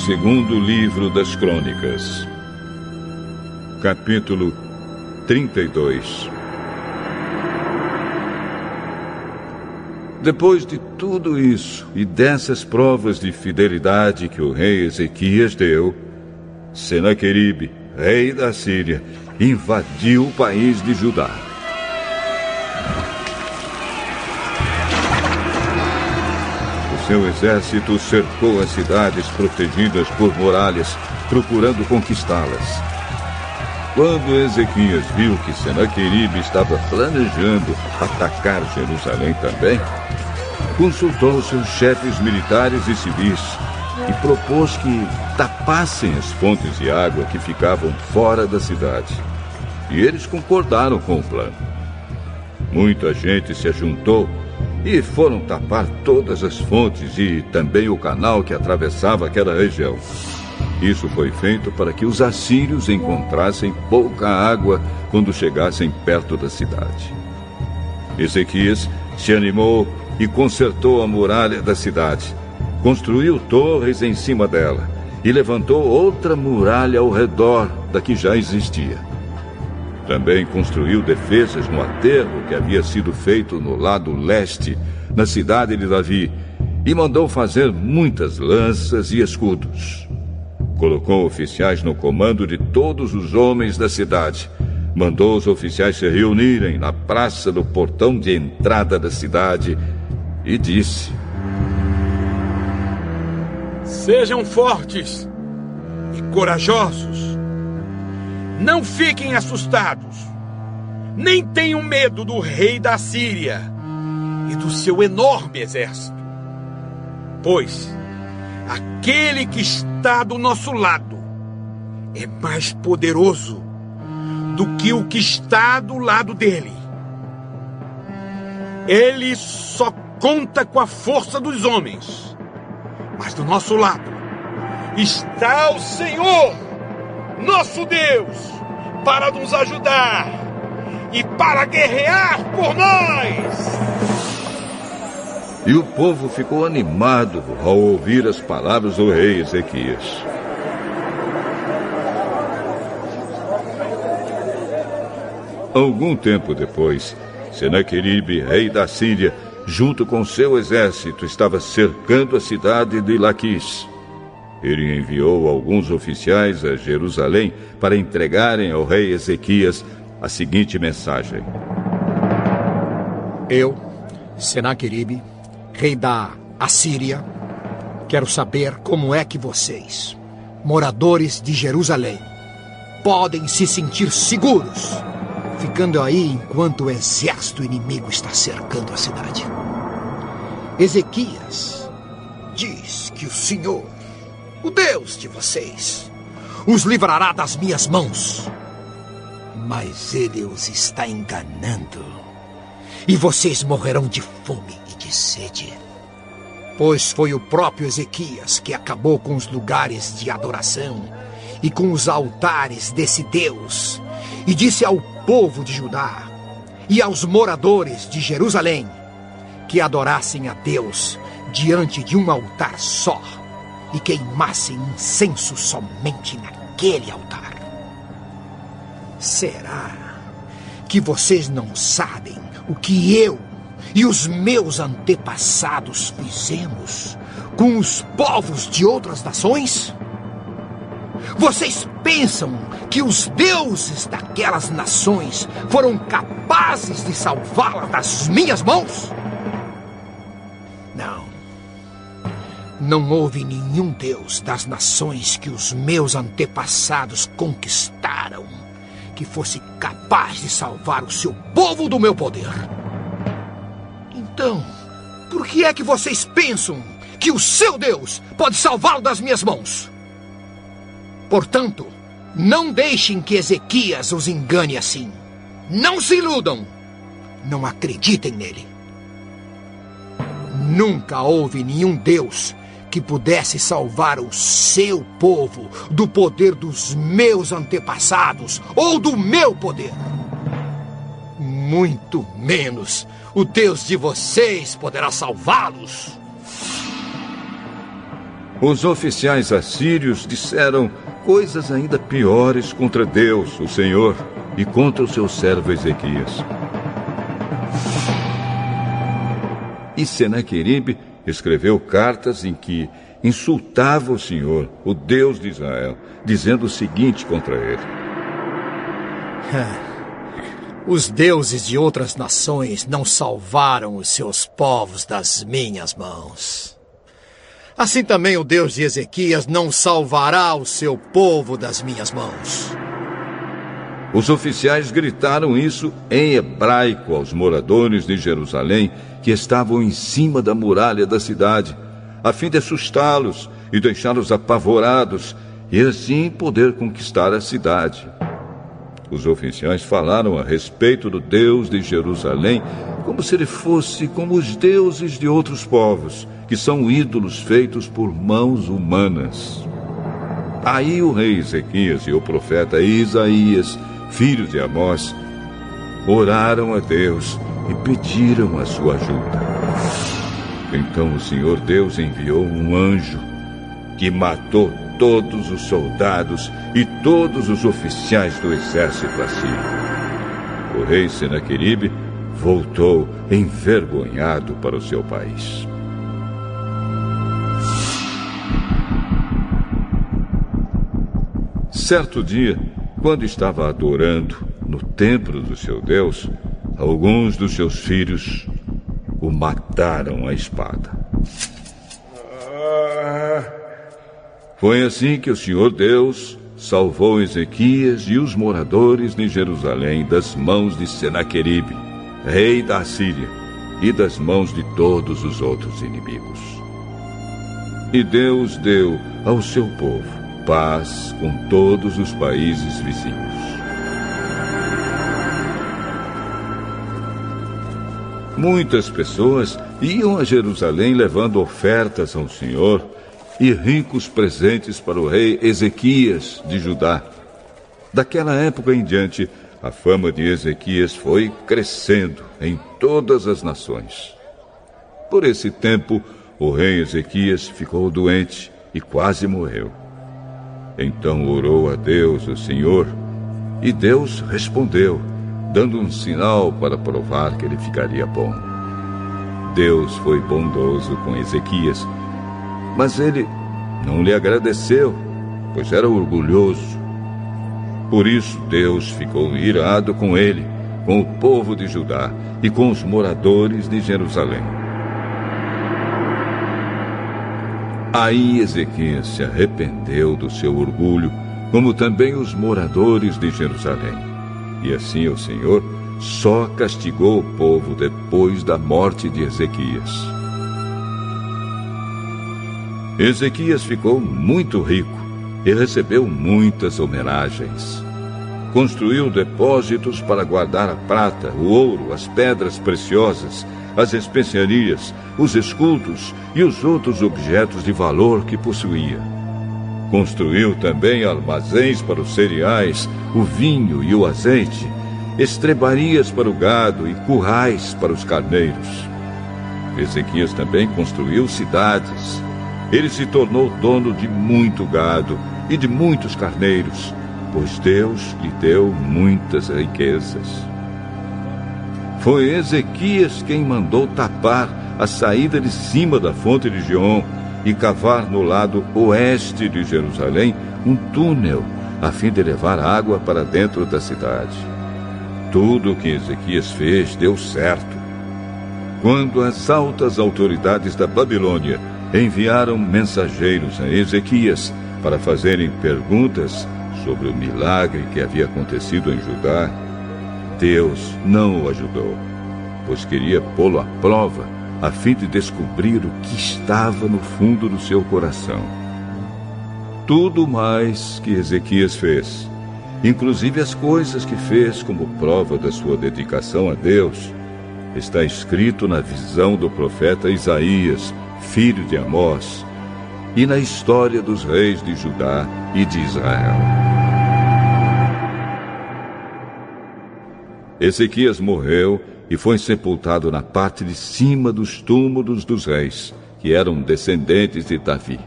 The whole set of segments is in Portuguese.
Segundo livro das Crônicas, capítulo 32. Depois de tudo isso e dessas provas de fidelidade que o rei Ezequias deu, Senaqueribe, rei da Síria, invadiu o país de Judá. O seu exército cercou as cidades protegidas por muralhas, procurando conquistá-las. Quando Ezequias viu que Senaqueribe estava planejando atacar Jerusalém também, consultou seus chefes militares e civis e propôs que tapassem as fontes de água que ficavam fora da cidade. E eles concordaram com o plano. Muita gente se ajuntou e foram tapar todas as fontes e também o canal que atravessava aquela região. Isso foi feito para que os assírios encontrassem pouca água quando chegassem perto da cidade. Ezequias se animou e consertou a muralha da cidade. Construiu torres em cima dela e levantou outra muralha ao redor da que já existia. Também construiu defesas no aterro que havia sido feito no lado leste, na cidade de Davi, e mandou fazer muitas lanças e escudos. Colocou oficiais no comando de todos os homens da cidade. Mandou os oficiais se reunirem na praça do portão de entrada da cidade e disse: Sejam fortes e corajosos. Não fiquem assustados, nem tenham medo do rei da Síria e do seu enorme exército. Pois aquele que está do nosso lado é mais poderoso do que o que está do lado dele. Ele só conta com a força dos homens, mas do nosso lado está o Senhor, nosso Deus, para nos ajudar e para guerrear por nós. E o povo ficou animado ao ouvir as palavras do rei Ezequias. Algum tempo depois, Senaqueribe, rei da Síria, junto com seu exército, estava cercando a cidade de Laquis. Ele enviou alguns oficiais a Jerusalém para entregarem ao rei Ezequias a seguinte mensagem: Eu, Senaqueribe, rei da Assíria, quero saber como é que vocês, moradores de Jerusalém, podem se sentir seguros ficando aí enquanto o exército inimigo está cercando a cidade. Ezequias diz que o Senhor, o Deus de vocês, os livrará das minhas mãos. Mas ele os está enganando. E vocês morrerão de fome e de sede. Pois foi o próprio Ezequias que acabou com os lugares de adoração e com os altares desse Deus. E disse ao povo de Judá e aos moradores de Jerusalém que adorassem a Deus diante de um altar só e queimassem incenso somente naquele altar. Será que vocês não sabem o que eu e os meus antepassados fizemos com os povos de outras nações? Vocês pensam que os deuses daquelas nações foram capazes de salvá-las das minhas mãos? Não. Não houve nenhum deus das nações que os meus antepassados conquistaram que fosse capaz de salvar o seu povo do meu poder. Então, por que é que vocês pensam que o seu Deus pode salvá-lo das minhas mãos? Portanto, não deixem que Ezequias os engane assim. Não se iludam. Não acreditem nele. Nunca houve nenhum Deus que pudesse salvar o seu povo do poder dos meus antepassados ou do meu poder. Muito menos o Deus de vocês poderá salvá-los. Os oficiais assírios disseram coisas ainda piores contra Deus, o Senhor, e contra o seu servo Ezequias. E Senaqueribe escreveu cartas em que insultava o Senhor, o Deus de Israel, dizendo o seguinte contra ele: Os deuses de outras nações não salvaram os seus povos das minhas mãos. Assim também o Deus de Ezequias não salvará o seu povo das minhas mãos. Os oficiais gritaram isso em hebraico aos moradores de Jerusalém que estavam em cima da muralha da cidade, a fim de assustá-los e deixá-los apavorados e assim poder conquistar a cidade. Os oficiais falaram a respeito do Deus de Jerusalém como se ele fosse como os deuses de outros povos, que são ídolos feitos por mãos humanas. Aí o rei Ezequias e o profeta Isaías, filhos de Amós, oraram a Deus e pediram a sua ajuda. Então o Senhor Deus enviou um anjo que matou todos os soldados e todos os oficiais do exército assírio. O rei Senaqueribe voltou envergonhado para o seu país. Certo dia, quando estava adorando no templo do seu Deus, alguns dos seus filhos o mataram à espada. Foi assim que o Senhor Deus salvou Ezequias e os moradores de Jerusalém das mãos de Senaqueribe, rei da Assíria, e das mãos de todos os outros inimigos. E Deus deu ao seu povo paz com todos os países vizinhos. Muitas pessoas iam a Jerusalém levando ofertas ao Senhor e ricos presentes para o rei Ezequias de Judá. Daquela época em diante, a fama de Ezequias foi crescendo em todas as nações. Por esse tempo, o rei Ezequias ficou doente e quase morreu. Então orou a Deus, o Senhor, e Deus respondeu, dando um sinal para provar que ele ficaria bom. Deus foi bondoso com Ezequias, mas ele não lhe agradeceu, pois era orgulhoso. Por isso Deus ficou irado com ele, com o povo de Judá e com os moradores de Jerusalém. Aí Ezequias se arrependeu do seu orgulho, como também os moradores de Jerusalém. E assim o Senhor só castigou o povo depois da morte de Ezequias. Ezequias ficou muito rico e recebeu muitas homenagens. Construiu depósitos para guardar a prata, o ouro, as pedras preciosas, as especiarias, os escudos e os outros objetos de valor que possuía. Construiu também armazéns para os cereais, o vinho e o azeite, estrebarias para o gado e currais para os carneiros. Ezequias também construiu cidades. Ele se tornou dono de muito gado e de muitos carneiros, pois Deus lhe deu muitas riquezas. Foi Ezequias quem mandou tapar a saída de cima da fonte de Giom e cavar no lado oeste de Jerusalém um túnel, a fim de levar água para dentro da cidade. Tudo o que Ezequias fez deu certo. Quando as altas autoridades da Babilônia enviaram mensageiros a Ezequias para fazerem perguntas sobre o milagre que havia acontecido em Judá, Deus não o ajudou, pois queria pô-lo à prova, a fim de descobrir o que estava no fundo do seu coração. Tudo mais que Ezequias fez, inclusive as coisas que fez como prova da sua dedicação a Deus, está escrito na visão do profeta Isaías, filho de Amós, e na história dos reis de Judá e de Israel. Ezequias morreu e foi sepultado na parte de cima dos túmulos dos reis, que eram descendentes de Davi.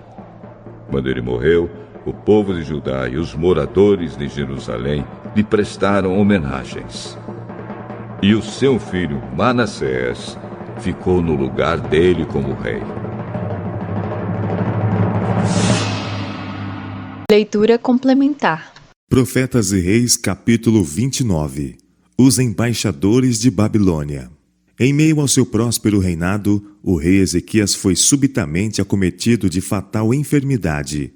Quando ele morreu, o povo de Judá e os moradores de Jerusalém lhe prestaram homenagens. E o seu filho Manassés ficou no lugar dele como rei. Leitura complementar. Profetas e Reis, capítulo 29. Os embaixadores de Babilônia. Em meio ao seu próspero reinado, o rei Ezequias foi subitamente acometido de fatal enfermidade.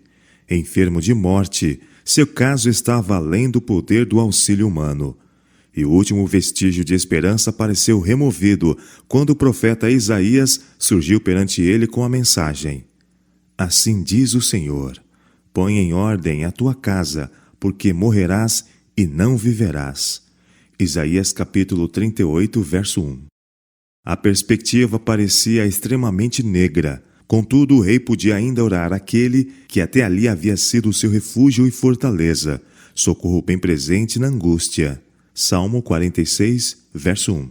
Enfermo de morte, seu caso estava além do poder do auxílio humano. E o último vestígio de esperança pareceu removido quando o profeta Isaías surgiu perante ele com a mensagem: Assim diz o Senhor, põe em ordem a tua casa, porque morrerás e não viverás. Isaías capítulo 38, verso 1. A perspectiva parecia extremamente negra. Contudo, o rei podia ainda orar àquele que até ali havia sido seu refúgio e fortaleza, socorro bem presente na angústia. Salmo 46, verso 1.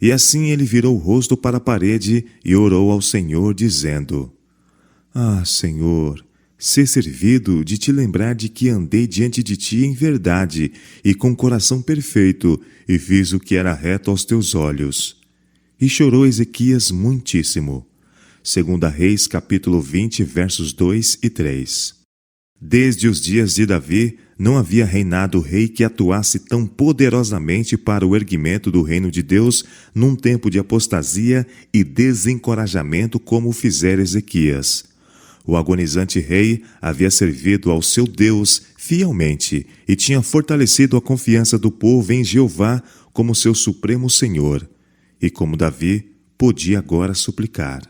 E assim ele virou o rosto para a parede e orou ao Senhor, dizendo: Ah, Senhor, sê servido de te lembrar de que andei diante de ti em verdade e com coração perfeito, e fiz o que era reto aos teus olhos. E chorou Ezequias muitíssimo. 2 Reis, capítulo 20, versos 2 e 3. Desde os dias de Davi, não havia reinado rei que atuasse tão poderosamente para o erguimento do reino de Deus num tempo de apostasia e desencorajamento como fizera Ezequias. O agonizante rei havia servido ao seu Deus fielmente e tinha fortalecido a confiança do povo em Jeová como seu supremo Senhor. E como Davi, podia agora suplicar: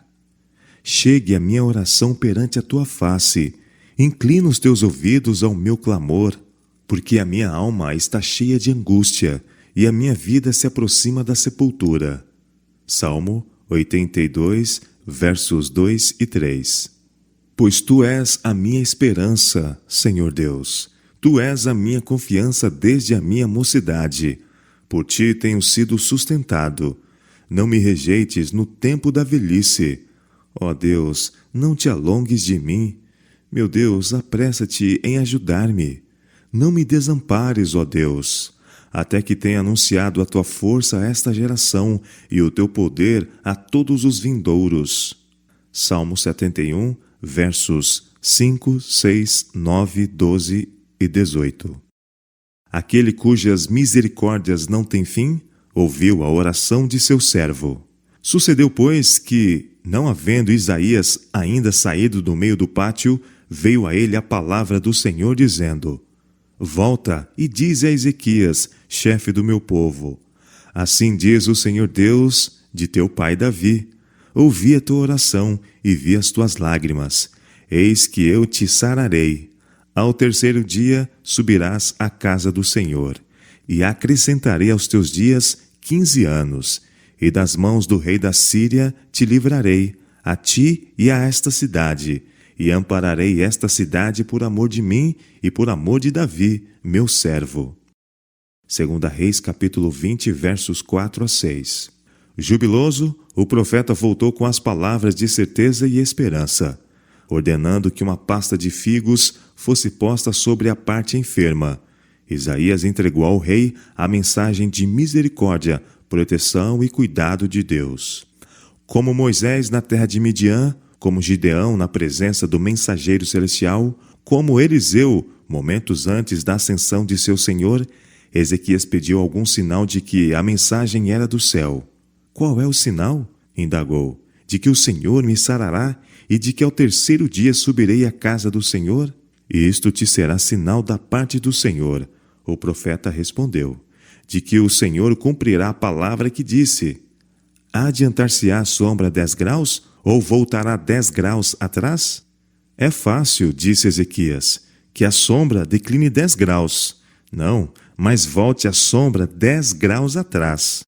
Chegue a minha oração perante a tua face, inclina os teus ouvidos ao meu clamor, porque a minha alma está cheia de angústia e a minha vida se aproxima da sepultura. Salmo 82, versos 2 e 3. Pois tu és a minha esperança, Senhor Deus, tu és a minha confiança desde a minha mocidade, por ti tenho sido sustentado. Não me rejeites no tempo da velhice. Ó Deus, não te alongues de mim. Meu Deus, apressa-te em ajudar-me. Não me desampares, ó Deus, até que tenha anunciado a tua força a esta geração e o teu poder a todos os vindouros. Salmo 71, versos 5, 6, 9, 12 e 18. Aquele cujas misericórdias não têm fim, ouviu a oração de seu servo. Sucedeu, pois, que, não havendo Isaías ainda saído do meio do pátio, veio a ele a palavra do Senhor, dizendo: Volta e dize a Ezequias, chefe do meu povo: Assim diz o Senhor Deus de teu pai Davi: Ouvi a tua oração e vi as tuas lágrimas. Eis que eu te sararei. Ao terceiro dia subirás à casa do Senhor, e acrescentarei aos teus dias 15 anos, e das mãos do rei da Síria te livrarei, a ti e a esta cidade, e ampararei esta cidade por amor de mim e por amor de Davi, meu servo. 2 Reis, capítulo 20, versos 4 a 6. Jubiloso, o profeta voltou com as palavras de certeza e esperança, ordenando que uma pasta de figos fosse posta sobre a parte enferma. Isaías entregou ao rei a mensagem de misericórdia, proteção e cuidado de Deus. Como Moisés na terra de Midian, como Gideão na presença do mensageiro celestial, como Eliseu, momentos antes da ascensão de seu Senhor, Ezequias pediu algum sinal de que a mensagem era do céu. Qual é o sinal? Indagou. De que o Senhor me sarará e de que ao terceiro dia subirei à casa do Senhor? E isto te será sinal da parte do Senhor. O profeta respondeu: de que o Senhor cumprirá a palavra que disse: adiantar-se-á a sombra 10 graus, ou voltará 10 graus atrás? É fácil, disse Ezequias, que a sombra decline 10 graus. Não, mas volte a sombra 10 graus atrás.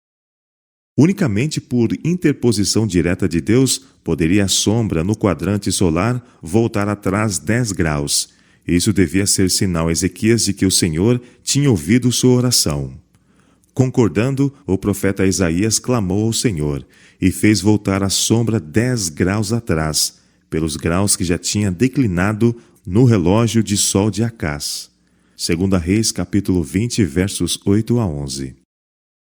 Unicamente por interposição direta de Deus, poderia a sombra no quadrante solar voltar atrás 10 graus. Isso devia ser sinal a Ezequias de que o Senhor tinha ouvido sua oração. Concordando, o profeta Isaías clamou ao Senhor e fez voltar a sombra 10 graus atrás, pelos graus que já tinha declinado no relógio de sol de Acás. 2 Reis, capítulo 20, versos 8 a 11.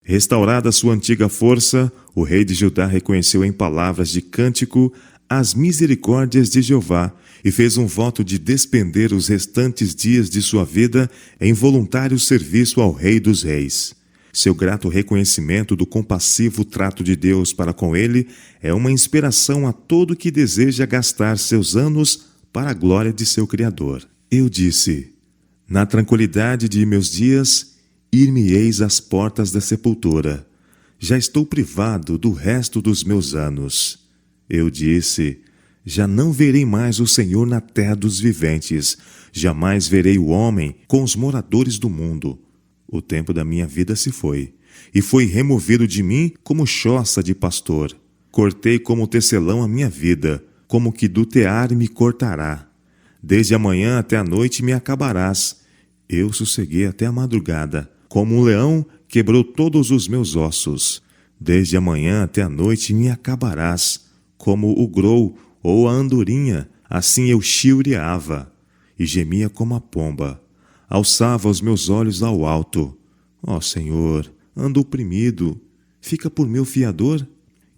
Restaurada sua antiga força, o rei de Judá reconheceu em palavras de cântico as misericórdias de Jeová e fez um voto de despender os restantes dias de sua vida em voluntário serviço ao Rei dos Reis. Seu grato reconhecimento do compassivo trato de Deus para com ele é uma inspiração a todo que deseja gastar seus anos para a glória de seu Criador. Eu disse: na tranquilidade de meus dias, ir-me-eis às portas da sepultura. Já estou privado do resto dos meus anos. Eu disse: já não verei mais o Senhor na terra dos viventes. Jamais verei o homem com os moradores do mundo. O tempo da minha vida se foi, e foi removido de mim como choça de pastor. Cortei como tecelão a minha vida, como que do tear me cortará. Desde a manhã até a noite me acabarás. Eu sosseguei até a madrugada. Como um leão, quebrou todos os meus ossos. Desde a manhã até a noite me acabarás. Como o grou ou a andorinha, assim eu chilreava, e gemia como a pomba. Alçava os meus olhos ao alto. Ó Senhor, ando oprimido. Fica por meu fiador?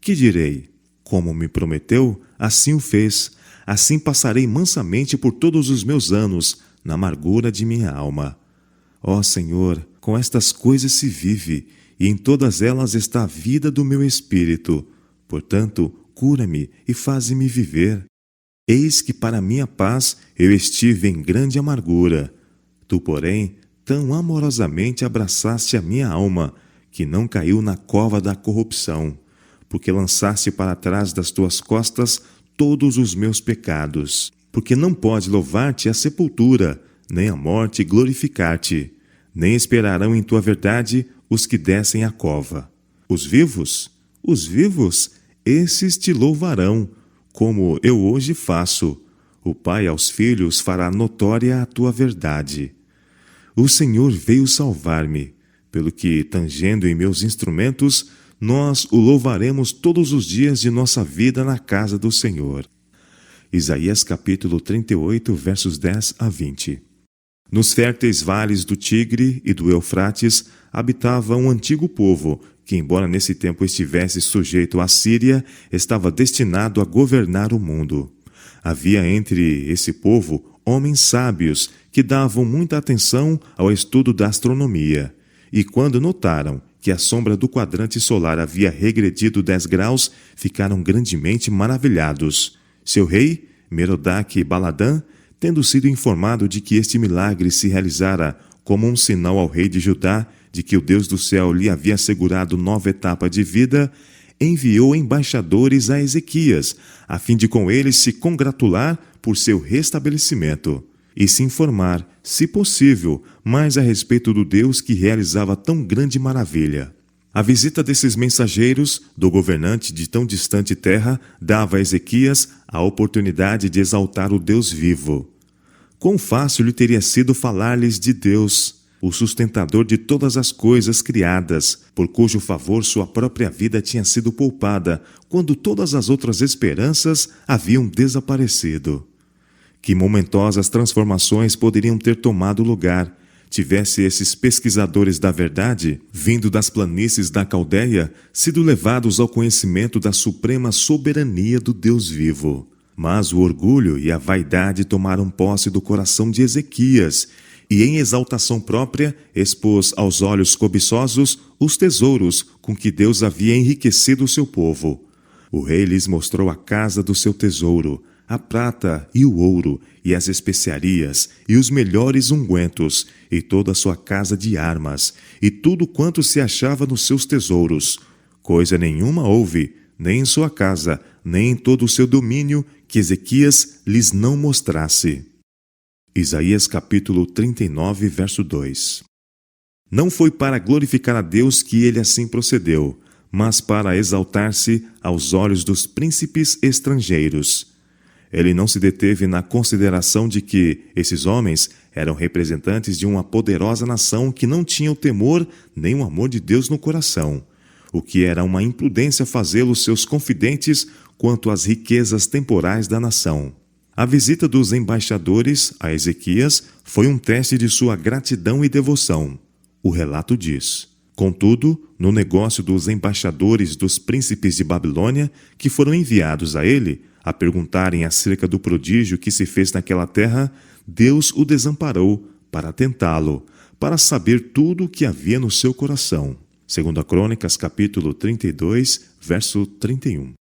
Que direi? Como me prometeu, assim o fez. Assim passarei mansamente por todos os meus anos, na amargura de minha alma. Ó Senhor, com estas coisas se vive, e em todas elas está a vida do meu espírito. Portanto, cura-me e faze-me viver. Eis que para minha paz eu estive em grande amargura. Tu, porém, tão amorosamente abraçaste a minha alma, que não caiu na cova da corrupção, porque lançaste para trás das tuas costas todos os meus pecados. Porque não pode louvar-te a sepultura, nem a morte glorificar-te, nem esperarão em tua verdade os que descem à cova. Os vivos, esses te louvarão, como eu hoje faço. O Pai aos filhos fará notória a tua verdade. O Senhor veio salvar-me, pelo que, tangendo em meus instrumentos, nós o louvaremos todos os dias de nossa vida na casa do Senhor. Isaías capítulo 38, versos 10 a 20. Nos férteis vales do Tigre e do Eufrates habitava um antigo povo, que, embora nesse tempo estivesse sujeito à Síria, estava destinado a governar o mundo. Havia entre esse povo homens sábios que davam muita atenção ao estudo da astronomia, e quando notaram que a sombra do quadrante solar havia regredido 10 graus, ficaram grandemente maravilhados. Seu rei, Merodach-Baladã, tendo sido informado de que este milagre se realizara como um sinal ao rei de Judá de que o Deus do céu lhe havia assegurado nova etapa de vida, enviou embaixadores a Ezequias, a fim de com ele se congratular por seu restabelecimento e se informar, se possível, mais a respeito do Deus que realizava tão grande maravilha. A visita desses mensageiros, do governante de tão distante terra, dava a Ezequias a oportunidade de exaltar o Deus vivo. Quão fácil lhe teria sido falar-lhes de Deus, o sustentador de todas as coisas criadas, por cujo favor sua própria vida tinha sido poupada, quando todas as outras esperanças haviam desaparecido. Que momentosas transformações poderiam ter tomado lugar, tivesse esses pesquisadores da verdade, vindo das planícies da Caldeia, sido levados ao conhecimento da suprema soberania do Deus vivo. Mas o orgulho e a vaidade tomaram posse do coração de Ezequias, e em exaltação própria expôs aos olhos cobiçosos os tesouros com que Deus havia enriquecido o seu povo. O rei lhes mostrou a casa do seu tesouro, a prata e o ouro, e as especiarias, e os melhores ungüentos, e toda a sua casa de armas, e tudo quanto se achava nos seus tesouros. Coisa nenhuma houve, nem em sua casa, nem em todo o seu domínio, que Ezequias lhes não mostrasse. Isaías capítulo 39, verso 2. Não foi para glorificar a Deus que ele assim procedeu, mas para exaltar-se aos olhos dos príncipes estrangeiros. Ele não se deteve na consideração de que esses homens eram representantes de uma poderosa nação que não tinha o temor nem o amor de Deus no coração, o que era uma imprudência fazê-los seus confidentes quanto às riquezas temporais da nação. A visita dos embaixadores a Ezequias foi um teste de sua gratidão e devoção. O relato diz: contudo, no negócio dos embaixadores dos príncipes de Babilônia, que foram enviados a ele, a perguntarem acerca do prodígio que se fez naquela terra, Deus o desamparou para tentá-lo, para saber tudo o que havia no seu coração. 2 Crônicas, capítulo 32, verso 31.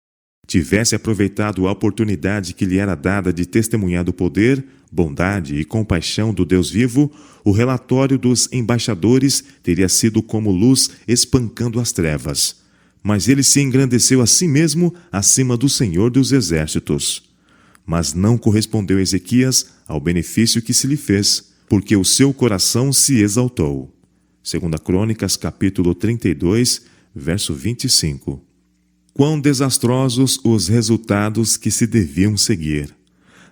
Tivesse aproveitado a oportunidade que lhe era dada de testemunhar do poder, bondade e compaixão do Deus vivo, o relatório dos embaixadores teria sido como luz espancando as trevas. Mas ele se engrandeceu a si mesmo acima do Senhor dos Exércitos. Mas não correspondeu Ezequias ao benefício que se lhe fez, porque o seu coração se exaltou. 2 Crônicas, capítulo 32, verso 25. Quão desastrosos os resultados que se deviam seguir!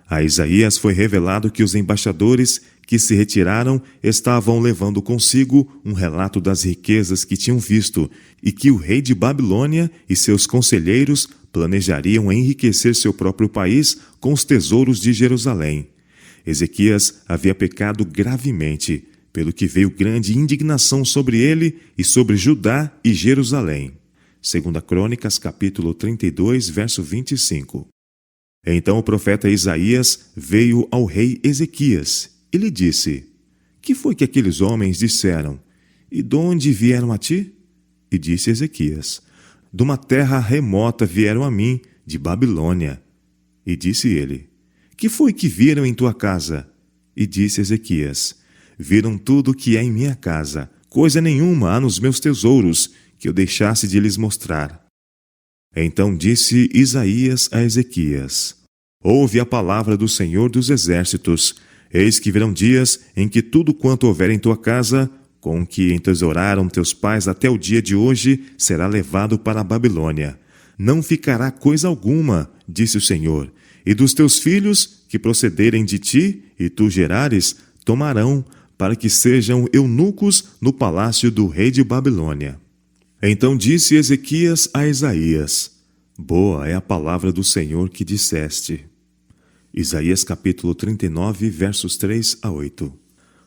A Isaías foi revelado que os embaixadores que se retiraram estavam levando consigo um relato das riquezas que tinham visto e que o rei de Babilônia e seus conselheiros planejariam enriquecer seu próprio país com os tesouros de Jerusalém. Ezequias havia pecado gravemente, pelo que veio grande indignação sobre ele e sobre Judá e Jerusalém. 2 Crônicas, capítulo 32, verso 25. Então o profeta Isaías veio ao rei Ezequias e lhe disse: Que foi que aqueles homens disseram? E de onde vieram a ti? E disse Ezequias: De uma terra remota vieram a mim, de Babilônia. E disse ele: Que foi que viram em tua casa? E disse Ezequias: Viram tudo o que é em minha casa, coisa nenhuma há nos meus tesouros, que eu deixasse de lhes mostrar. Então disse Isaías a Ezequias: Ouve a palavra do Senhor dos Exércitos. Eis que virão dias em que tudo quanto houver em tua casa, com que entesouraram teus pais até o dia de hoje, será levado para a Babilônia. Não ficará coisa alguma, disse o Senhor, e dos teus filhos, que procederem de ti, e tu gerares, tomarão, para que sejam eunucos no palácio do rei de Babilônia. Então disse Ezequias a Isaías: Boa é a palavra do Senhor que disseste. Isaías capítulo 39, versos 3 a 8.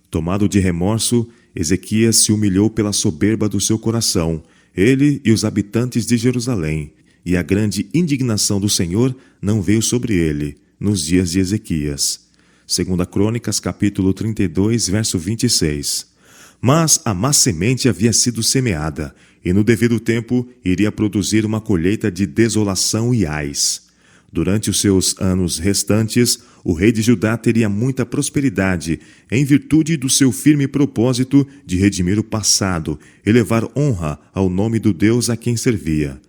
Tomado de remorso, Ezequias se humilhou pela soberba do seu coração, ele e os habitantes de Jerusalém, e a grande indignação do Senhor não veio sobre ele, nos dias de Ezequias. 2 Crônicas capítulo 32, verso 26. Mas a má semente havia sido semeada, e no devido tempo iria produzir uma colheita de desolação e ais. Durante os seus anos restantes, o rei de Judá teria muita prosperidade, em virtude do seu firme propósito de redimir o passado e levar honra ao nome do Deus a quem servia.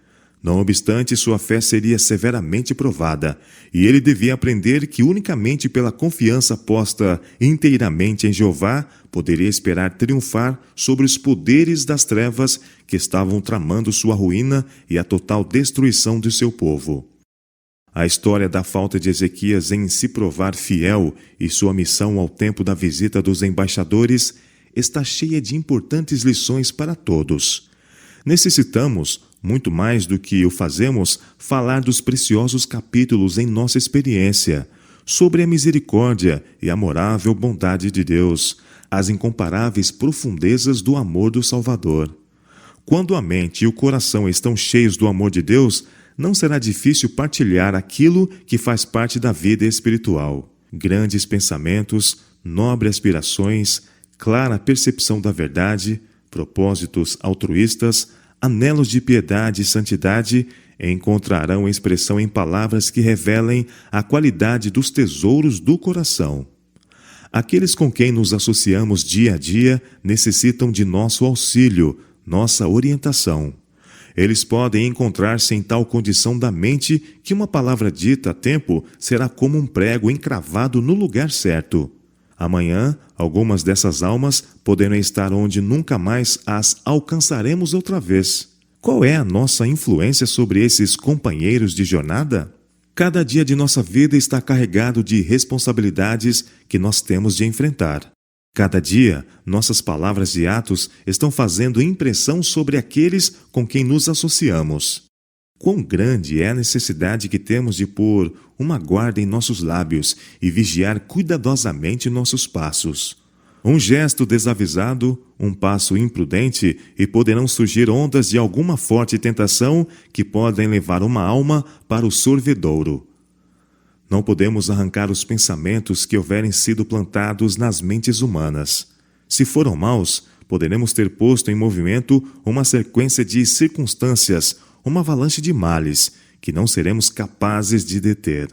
Não obstante, sua fé seria severamente provada, e ele devia aprender que unicamente pela confiança posta inteiramente em Jeová poderia esperar triunfar sobre os poderes das trevas que estavam tramando sua ruína e a total destruição de seu povo. A história da falta de Ezequias em se provar fiel e sua missão ao tempo da visita dos embaixadores está cheia de importantes lições para todos. Necessitamos, muito mais do que o fazemos, falar dos preciosos capítulos em nossa experiência, sobre a misericórdia e amorável bondade de Deus, as incomparáveis profundezas do amor do Salvador. Quando a mente e o coração estão cheios do amor de Deus, não será difícil partilhar aquilo que faz parte da vida espiritual. Grandes pensamentos, nobres aspirações, clara percepção da verdade, propósitos altruístas, anelos de piedade e santidade encontrarão expressão em palavras que revelem a qualidade dos tesouros do coração. Aqueles com quem nos associamos dia a dia necessitam de nosso auxílio, nossa orientação. Eles podem encontrar-se em tal condição da mente que uma palavra dita a tempo será como um prego encravado no lugar certo. Amanhã, algumas dessas almas poderão estar onde nunca mais as alcançaremos outra vez. Qual é a nossa influência sobre esses companheiros de jornada? Cada dia de nossa vida está carregado de responsabilidades que nós temos de enfrentar. Cada dia, nossas palavras e atos estão fazendo impressão sobre aqueles com quem nos associamos. Quão grande é a necessidade que temos de pôr uma guarda em nossos lábios e vigiar cuidadosamente nossos passos. Um gesto desavisado, um passo imprudente, e poderão surgir ondas de alguma forte tentação que podem levar uma alma para o sorvedouro. Não podemos arrancar os pensamentos que houverem sido plantados nas mentes humanas. Se foram maus, poderemos ter posto em movimento uma sequência de circunstâncias, uma avalanche de males, que não seremos capazes de deter.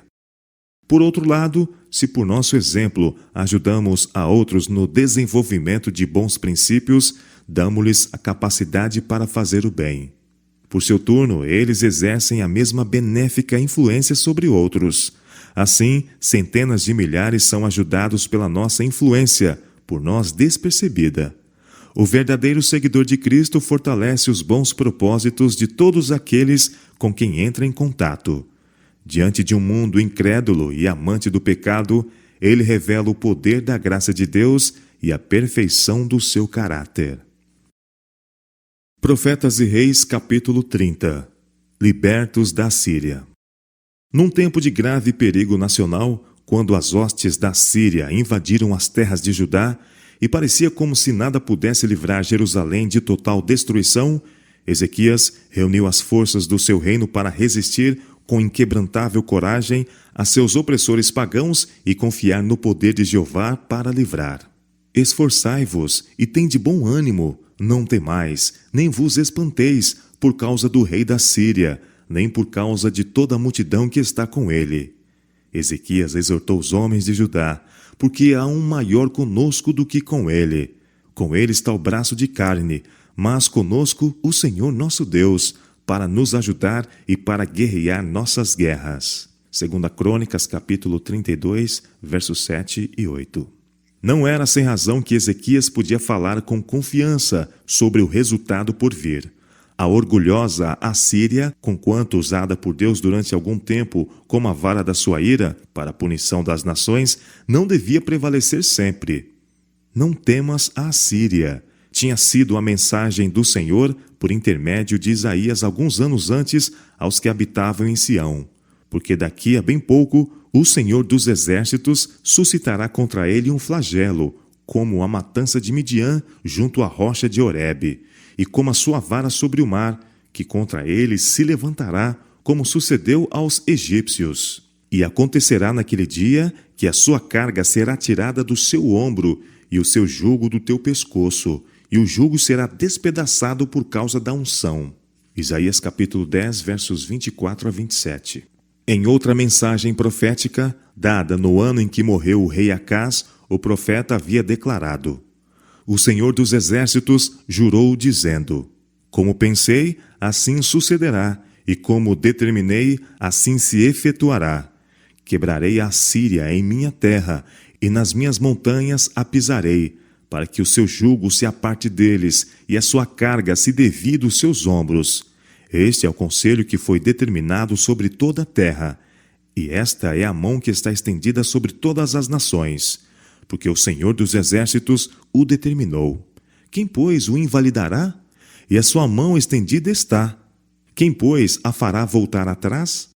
Por outro lado, se por nosso exemplo ajudamos a outros no desenvolvimento de bons princípios, damos-lhes a capacidade para fazer o bem. Por seu turno, eles exercem a mesma benéfica influência sobre outros. Assim, centenas de milhares são ajudados pela nossa influência, por nós despercebida. O verdadeiro seguidor de Cristo fortalece os bons propósitos de todos aqueles com quem entra em contato. Diante de um mundo incrédulo e amante do pecado, ele revela o poder da graça de Deus e a perfeição do seu caráter. Profetas e Reis, capítulo 30. Libertos da Síria. Num tempo de grave perigo nacional, quando as hostes da Síria invadiram as terras de Judá, e parecia como se nada pudesse livrar Jerusalém de total destruição, Ezequias reuniu as forças do seu reino para resistir com inquebrantável coragem a seus opressores pagãos e confiar no poder de Jeová para livrar. Esforçai-vos e tende bom ânimo, não temais, nem vos espanteis por causa do rei da Síria, nem por causa de toda a multidão que está com ele. Ezequias exortou os homens de Judá, porque há um maior conosco do que com ele. Com ele está o braço de carne, mas conosco o Senhor nosso Deus, para nos ajudar e para guerrear nossas guerras. 2 Crônicas, capítulo 32, versos 7 e 8. Não era sem razão que Ezequias podia falar com confiança sobre o resultado por vir. A orgulhosa Assíria, conquanto usada por Deus durante algum tempo como a vara da sua ira para a punição das nações, não devia prevalecer sempre. Não temas a Assíria. Tinha sido a mensagem do Senhor por intermédio de Isaías alguns anos antes aos que habitavam em Sião. Porque daqui a bem pouco o Senhor dos Exércitos suscitará contra ele um flagelo, como a matança de Midian junto à rocha de Horebe, e como a sua vara sobre o mar, que contra ele se levantará, como sucedeu aos egípcios. E acontecerá naquele dia que a sua carga será tirada do seu ombro e o seu jugo do teu pescoço, e o jugo será despedaçado por causa da unção. Isaías capítulo 10, versos 24 a 27. Em outra mensagem profética, dada no ano em que morreu o rei Acás, o profeta havia declarado: O Senhor dos Exércitos jurou dizendo: Como pensei, assim sucederá, e como determinei, assim se efetuará. Quebrarei a Síria em minha terra, e nas minhas montanhas a pisarei, para que o seu jugo se aparte deles, e a sua carga se desvie dos seus ombros. Este é o conselho que foi determinado sobre toda a terra, e esta é a mão que está estendida sobre todas as nações, porque o Senhor dos Exércitos o determinou. Quem, pois, o invalidará? E a sua mão estendida está. Quem, pois, a fará voltar atrás?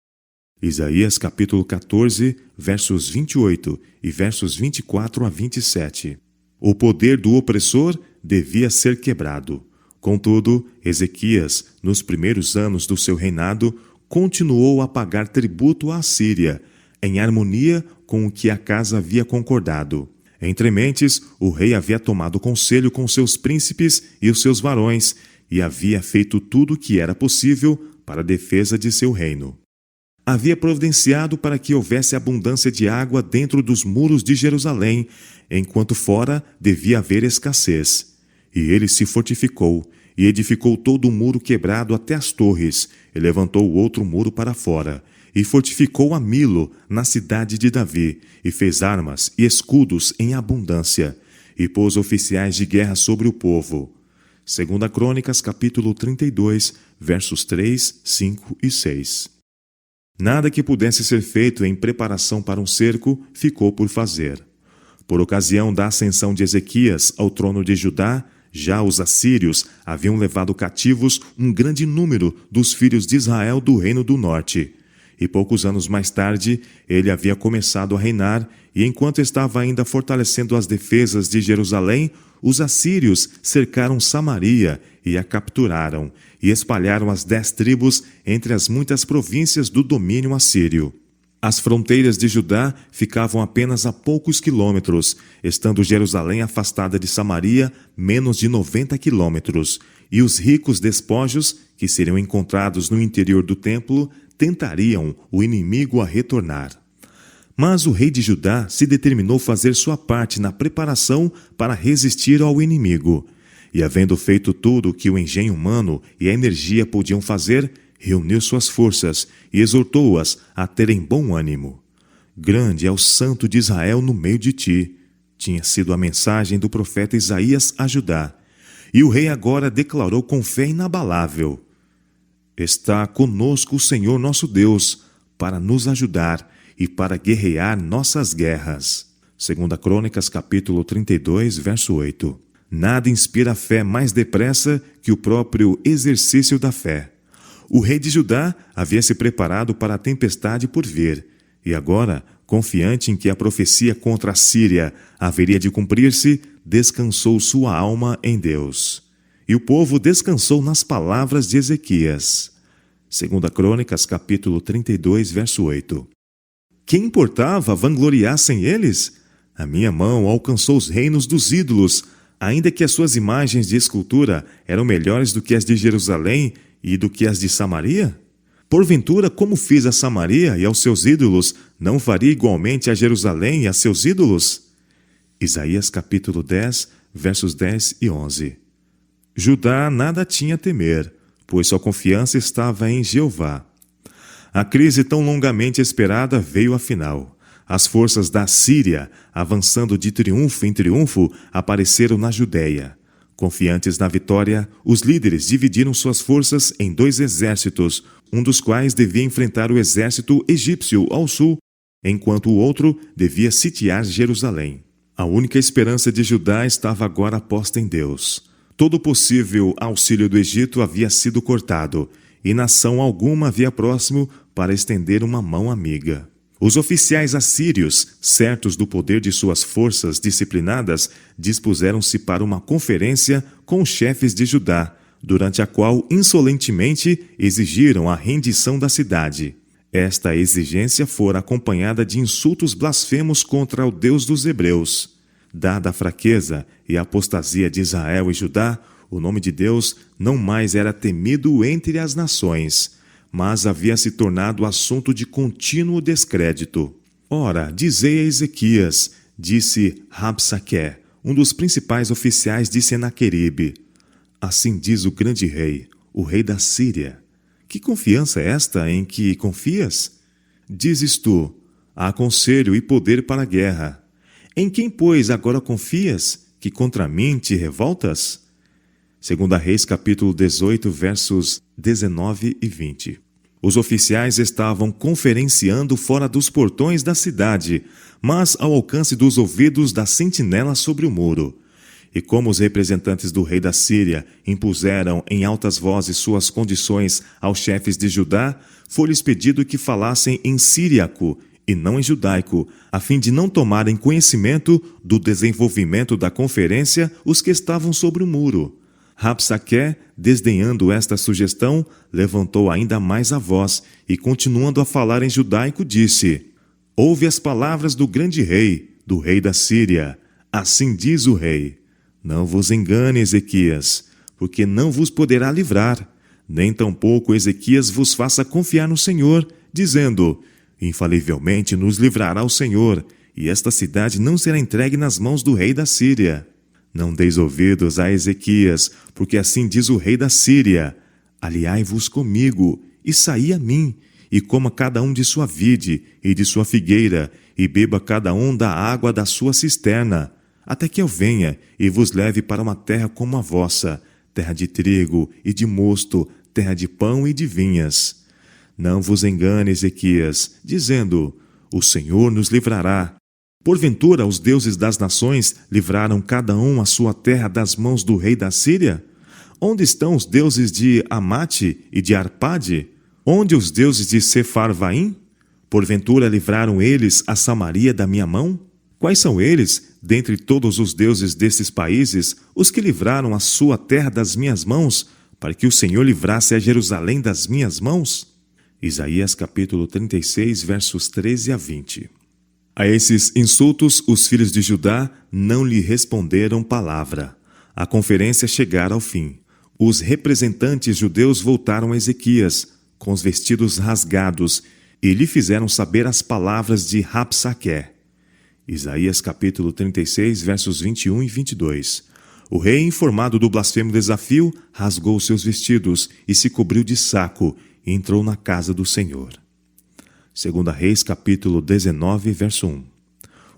Isaías capítulo 14, versos 28 e versos 24 a 27. O poder do opressor devia ser quebrado. Contudo, Ezequias, nos primeiros anos do seu reinado, continuou a pagar tributo à Síria, em harmonia com o que Acás havia concordado. Entre mentes, o rei havia tomado conselho com seus príncipes e os seus varões, e havia feito tudo o que era possível para a defesa de seu reino. Havia providenciado para que houvesse abundância de água dentro dos muros de Jerusalém, enquanto fora devia haver escassez. E ele se fortificou, e edificou todo o muro quebrado até as torres, e levantou o outro muro para fora, e fortificou a Milo, na cidade de Davi, e fez armas e escudos em abundância, e pôs oficiais de guerra sobre o povo. 2 Crônicas, capítulo 32, versos 3, 5 e 6. Nada que pudesse ser feito em preparação para um cerco ficou por fazer. Por ocasião da ascensão de Ezequias ao trono de Judá, Já os assírios haviam levado cativos um grande número dos filhos de Israel do reino do norte. E poucos anos mais tarde, ele havia começado a reinar, e enquanto estava ainda fortalecendo as defesas de Jerusalém, os assírios cercaram Samaria e a capturaram, e espalharam as 10 tribos entre as muitas províncias do domínio assírio. As fronteiras de Judá ficavam apenas a poucos quilômetros, estando Jerusalém afastada de Samaria menos de 90 quilômetros, e os ricos despojos, que seriam encontrados no interior do templo, tentariam o inimigo a retornar. Mas o rei de Judá se determinou fazer sua parte na preparação para resistir ao inimigo. E havendo feito tudo o que o engenho humano e a energia podiam fazer, reuniu suas forças e exortou-as a terem bom ânimo. Grande é o Santo de Israel no meio de ti. Tinha sido a mensagem do profeta Isaías a Judá. E o rei agora declarou com fé inabalável: Está conosco o Senhor nosso Deus, para nos ajudar e para guerrear nossas guerras. 2 Crônicas, capítulo 32, verso 8. Nada inspira a fé mais depressa que o próprio exercício da fé. O rei de Judá havia se preparado para a tempestade por vir, e agora, confiante em que a profecia contra a Síria haveria de cumprir-se, descansou sua alma em Deus. E o povo descansou nas palavras de Ezequias. 2 Crônicas, capítulo 32, verso 8. Que importava vangloriassem eles? A minha mão alcançou os reinos dos ídolos, ainda que as suas imagens de escultura eram melhores do que as de Jerusalém e do que as de Samaria? Porventura, como fiz a Samaria e aos seus ídolos, não faria igualmente a Jerusalém e a seus ídolos? Isaías capítulo 10, versos 10 e 11. Judá nada tinha a temer, pois sua confiança estava em Jeová. A crise tão longamente esperada veio afinal. As forças da Síria, avançando de triunfo em triunfo, apareceram na Judéia. Confiantes na vitória, os líderes dividiram suas forças em 2 exércitos, um dos quais devia enfrentar o exército egípcio ao sul, enquanto o outro devia sitiar Jerusalém. A única esperança de Judá estava agora posta em Deus. Todo possível auxílio do Egito havia sido cortado, e nação alguma havia próximo para estender uma mão amiga. Os oficiais assírios, certos do poder de suas forças disciplinadas, dispuseram-se para uma conferência com os chefes de Judá, durante a qual insolentemente exigiram a rendição da cidade. Esta exigência fora acompanhada de insultos blasfemos contra o Deus dos hebreus. Dada a fraqueza e a apostasia de Israel e Judá, o nome de Deus não mais era temido entre as nações, mas havia se tornado assunto de contínuo descrédito. Ora, dizei a Ezequias, disse Rabsaque, um dos principais oficiais de Senaqueribe: assim diz o grande rei, o rei da Síria. Que confiança é esta em que confias? Dizes tu: há conselho e poder para a guerra. Em quem, pois, agora confias, que contra mim te revoltas? 2 Reis, capítulo 18, versos 19 e 20. Os oficiais estavam conferenciando fora dos portões da cidade, mas ao alcance dos ouvidos da sentinela sobre o muro. E como os representantes do rei da Síria impuseram em altas vozes suas condições aos chefes de Judá, foi-lhes pedido que falassem em síriaco e não em judaico, a fim de não tomarem conhecimento do desenvolvimento da conferência os que estavam sobre o muro. Rabsaque, desdenhando esta sugestão, levantou ainda mais a voz e, continuando a falar em judaico, disse: ouve as palavras do grande rei, do rei da Síria. Assim diz o rei: não vos engane, Ezequias, porque não vos poderá livrar, nem tampouco Ezequias vos faça confiar no Senhor, dizendo: infalivelmente nos livrará o Senhor, e esta cidade não será entregue nas mãos do rei da Síria. Não deis ouvidos a Ezequias, porque assim diz o rei da Síria: aliai-vos comigo, e saí a mim, e coma cada um de sua vide e de sua figueira, e beba cada um da água da sua cisterna, até que eu venha e vos leve para uma terra como a vossa, terra de trigo e de mosto, terra de pão e de vinhas. Não vos engane, Ezequias, dizendo: o Senhor nos livrará. Porventura, os deuses das nações livraram cada um a sua terra das mãos do rei da Síria? Onde estão os deuses de Amate e de Arpade? Onde os deuses de Sefarvaim? Porventura livraram eles a Samaria da minha mão? Quais são eles, dentre todos os deuses destes países, os que livraram a sua terra das minhas mãos, para que o Senhor livrasse a Jerusalém das minhas mãos? Isaías capítulo 36, versos 13 a 20. A esses insultos, os filhos de Judá não lhe responderam palavra. A conferência chegara ao fim. Os representantes judeus voltaram a Ezequias, com os vestidos rasgados, e lhe fizeram saber as palavras de Rabsaque. Isaías capítulo 36, versos 21 e 22. O rei, informado do blasfemo desafio, rasgou seus vestidos e se cobriu de saco e entrou na casa do Senhor. 2 Reis capítulo 19, verso 1.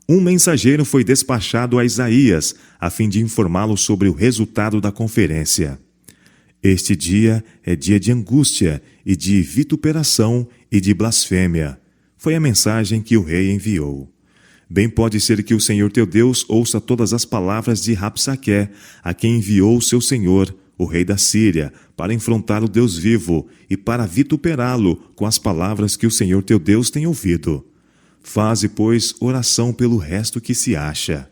Um mensageiro foi despachado a Isaías, a fim de informá-lo sobre o resultado da conferência. Este dia é dia de angústia e de vituperação e de blasfêmia. Foi a mensagem que o rei enviou. Bem pode ser que o Senhor teu Deus ouça todas as palavras de Rabsaque, a quem enviou o seu senhor, o rei da Síria, para enfrentar o Deus vivo e para vituperá-lo com as palavras que o Senhor teu Deus tem ouvido. Faze, pois, oração pelo resto que se acha.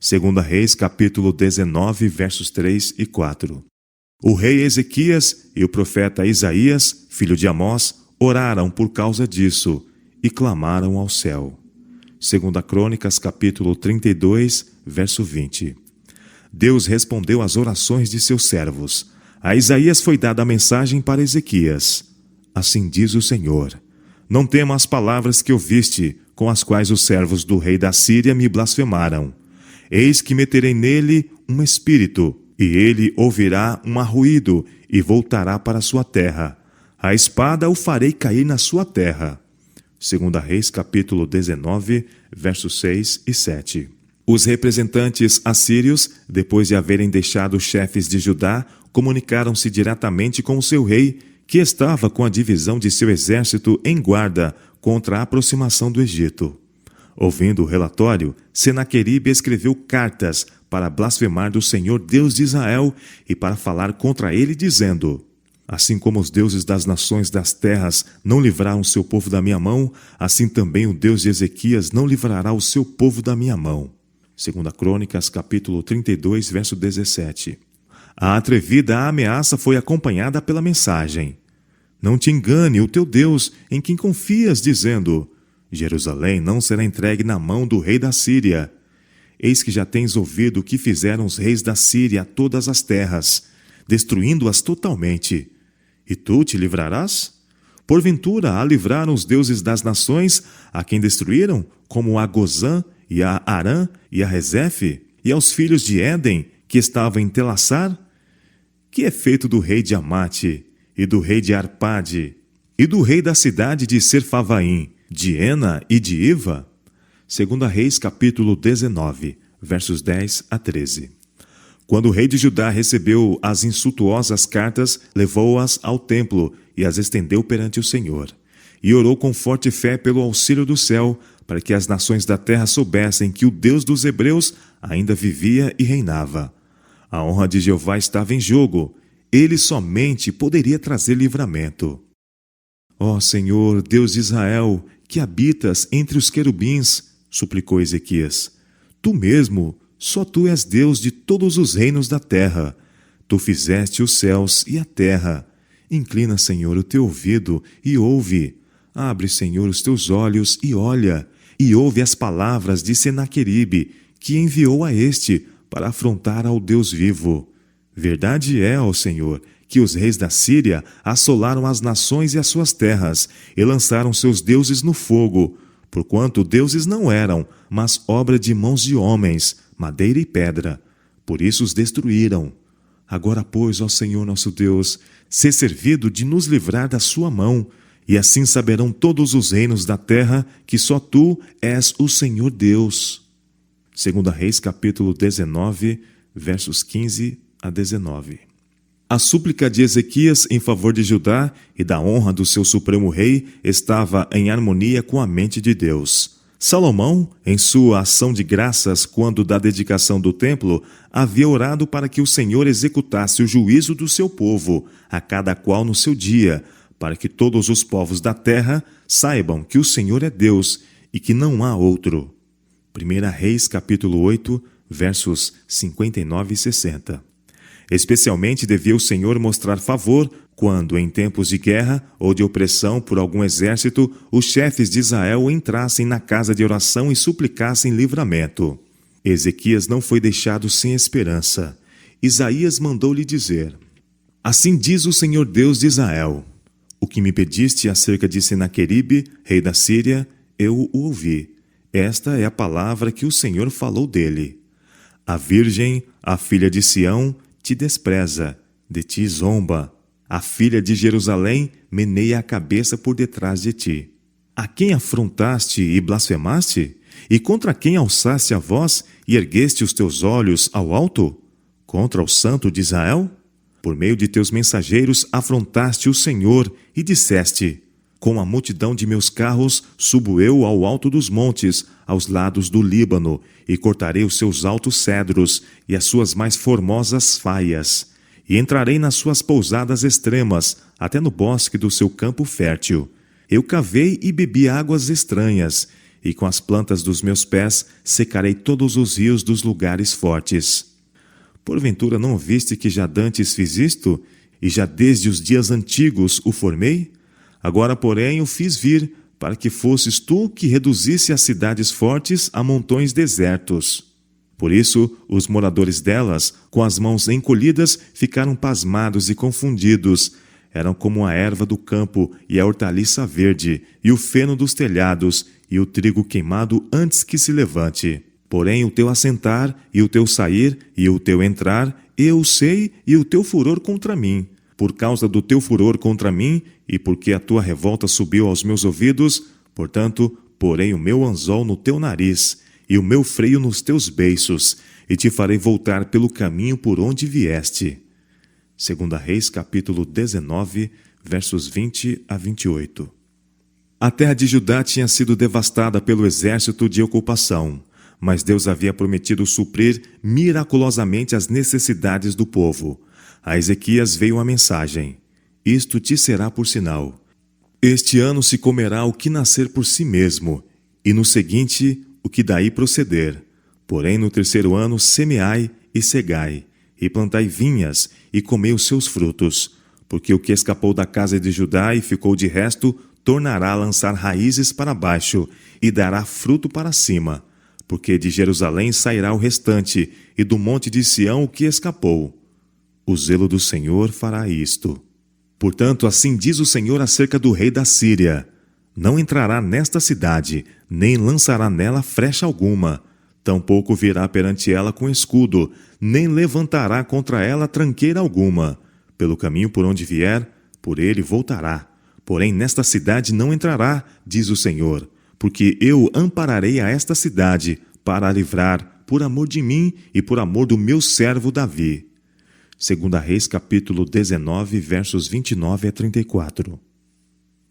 2 Reis, capítulo 19, versos 3 e 4. O rei Ezequias e o profeta Isaías, filho de Amós, oraram por causa disso e clamaram ao céu. 2 Crônicas, capítulo 32, verso 20. Deus respondeu às orações de seus servos. A Isaías foi dada a mensagem para Ezequias. Assim diz o Senhor: não tema as palavras que ouviste, com as quais os servos do rei da Síria me blasfemaram. Eis que meterei nele um espírito, e ele ouvirá um arruído, e voltará para sua terra. A espada o farei cair na sua terra. 2 Reis, capítulo 19, versos 6 e 7. Os representantes assírios, depois de haverem deixado os chefes de Judá, comunicaram-se diretamente com o seu rei, que estava com a divisão de seu exército em guarda contra a aproximação do Egito. Ouvindo o relatório, Senaqueribe escreveu cartas para blasfemar do Senhor Deus de Israel e para falar contra ele, dizendo: assim como os deuses das nações das terras não livraram o seu povo da minha mão, assim também o Deus de Ezequias não livrará o seu povo da minha mão. 2 Crônicas, capítulo 32, verso 17. A atrevida ameaça foi acompanhada pela mensagem: não te engane o teu Deus, em quem confias, dizendo: Jerusalém não será entregue na mão do rei da Síria. Eis que já tens ouvido o que fizeram os reis da Síria a todas as terras, destruindo-as totalmente. E tu te livrarás? Porventura a livraram os deuses das nações, a quem destruíram, como a Gozã, e a Arã, e a Rezefe, e aos filhos de Éden, que estavam em Telassar? Que é feito do rei de Amate, e do rei de Arpade, e do rei da cidade de Serfavaim, de Ena e de Iva? 2 Reis, capítulo 19, versos 10 a 13. Quando o rei de Judá recebeu as insultuosas cartas, levou-as ao templo e as estendeu perante o Senhor. E orou com forte fé pelo auxílio do céu, para que as nações da terra soubessem que o Deus dos hebreus ainda vivia e reinava. A honra de Jeová estava em jogo. Ele somente poderia trazer livramento. Ó Senhor, Deus de Israel, que habitas entre os querubins, suplicou Ezequias. Tu mesmo, só tu és Deus de todos os reinos da terra. Tu fizeste os céus e a terra. Inclina, Senhor, o teu ouvido e ouve. Abre, Senhor, os teus olhos e olha, e ouve as palavras de Senaqueribe, que enviou a este para afrontar ao Deus vivo. Verdade é, ó Senhor, que os reis da Síria assolaram as nações e as suas terras, e lançaram seus deuses no fogo, porquanto deuses não eram, mas obra de mãos de homens, madeira e pedra. Por isso os destruíram. Agora, pois, ó Senhor nosso Deus, sê servido de nos livrar da sua mão, e assim saberão todos os reinos da terra que só tu és o Senhor Deus. 2 Reis, capítulo 19, versos 15 a 19. A súplica de Ezequias em favor de Judá e da honra do seu supremo rei estava em harmonia com a mente de Deus. Salomão, em sua ação de graças quando da dedicação do templo, havia orado para que o Senhor executasse o juízo do seu povo, a cada qual no seu dia, para que todos os povos da terra saibam que o Senhor é Deus e que não há outro. 1 Reis, capítulo 8, versos 59 e 60. Especialmente devia o Senhor mostrar favor quando, em tempos de guerra ou de opressão por algum exército, os chefes de Israel entrassem na casa de oração e suplicassem livramento. Ezequias não foi deixado sem esperança. Isaías mandou-lhe dizer: Assim diz o Senhor Deus de Israel: O que me pediste acerca de Senaqueribe, rei da Síria, eu o ouvi. Esta é a palavra que o Senhor falou dele. A virgem, a filha de Sião, te despreza, de ti zomba. A filha de Jerusalém meneia a cabeça por detrás de ti. A quem afrontaste e blasfemaste? E contra quem alçaste a voz e ergueste os teus olhos ao alto? Contra o Santo de Israel? Por meio de teus mensageiros afrontaste o Senhor e disseste: Com a multidão de meus carros subo eu ao alto dos montes, aos lados do Líbano, e cortarei os seus altos cedros e as suas mais formosas faias. E entrarei nas suas pousadas extremas, até no bosque do seu campo fértil. Eu cavei e bebi águas estranhas, e com as plantas dos meus pés secarei todos os rios dos lugares fortes. Porventura não viste que já dantes fiz isto, e já desde os dias antigos o formei? Agora, porém, o fiz vir, para que fosses tu que reduzisse as cidades fortes a montões desertos. Por isso, os moradores delas, com as mãos encolhidas, ficaram pasmados e confundidos. Eram como a erva do campo e a hortaliça verde, e o feno dos telhados, e o trigo queimado antes que se levante. Porém, o teu assentar, e o teu sair, e o teu entrar, eu sei, e o teu furor contra mim. Por causa do teu furor contra mim, e porque a tua revolta subiu aos meus ouvidos, portanto, porei o meu anzol no teu nariz, e o meu freio nos teus beiços, e te farei voltar pelo caminho por onde vieste. 2 Reis, capítulo 19, versos 20 a 28. A terra de Judá tinha sido devastada pelo exército de ocupação, mas Deus havia prometido suprir miraculosamente as necessidades do povo. A Ezequias veio a mensagem: Isto te será por sinal. Este ano se comerá o que nascer por si mesmo, e no seguinte o que daí proceder. Porém, no terceiro ano semeai e cegai, e plantai vinhas, e comei os seus frutos. Porque o que escapou da casa de Judá e ficou de resto, tornará a lançar raízes para baixo, e dará fruto para cima. Porque de Jerusalém sairá o restante, e do monte de Sião o que escapou. O zelo do Senhor fará isto. Portanto, assim diz o Senhor acerca do rei da Síria: Não entrará nesta cidade, nem lançará nela flecha alguma. Tampouco virá perante ela com escudo, nem levantará contra ela tranqueira alguma. Pelo caminho por onde vier, por ele voltará. Porém, nesta cidade não entrará, diz o Senhor, porque eu ampararei a esta cidade, para a livrar, por amor de mim e por amor do meu servo Davi. 2 Reis, capítulo 19, versos 29 a 34.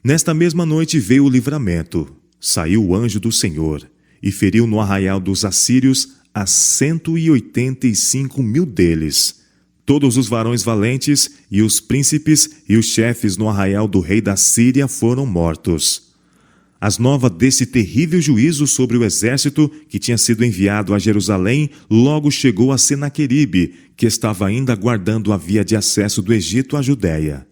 Nesta mesma noite veio o livramento. Saiu o anjo do Senhor, e feriu no arraial dos assírios a 185.000 deles. Todos os varões valentes, e os príncipes, e os chefes no arraial do rei da Síria foram mortos. As novas desse terrível juízo sobre o exército que tinha sido enviado a Jerusalém logo chegou a Senaqueribe, que estava ainda aguardando a via de acesso do Egito à Judéia.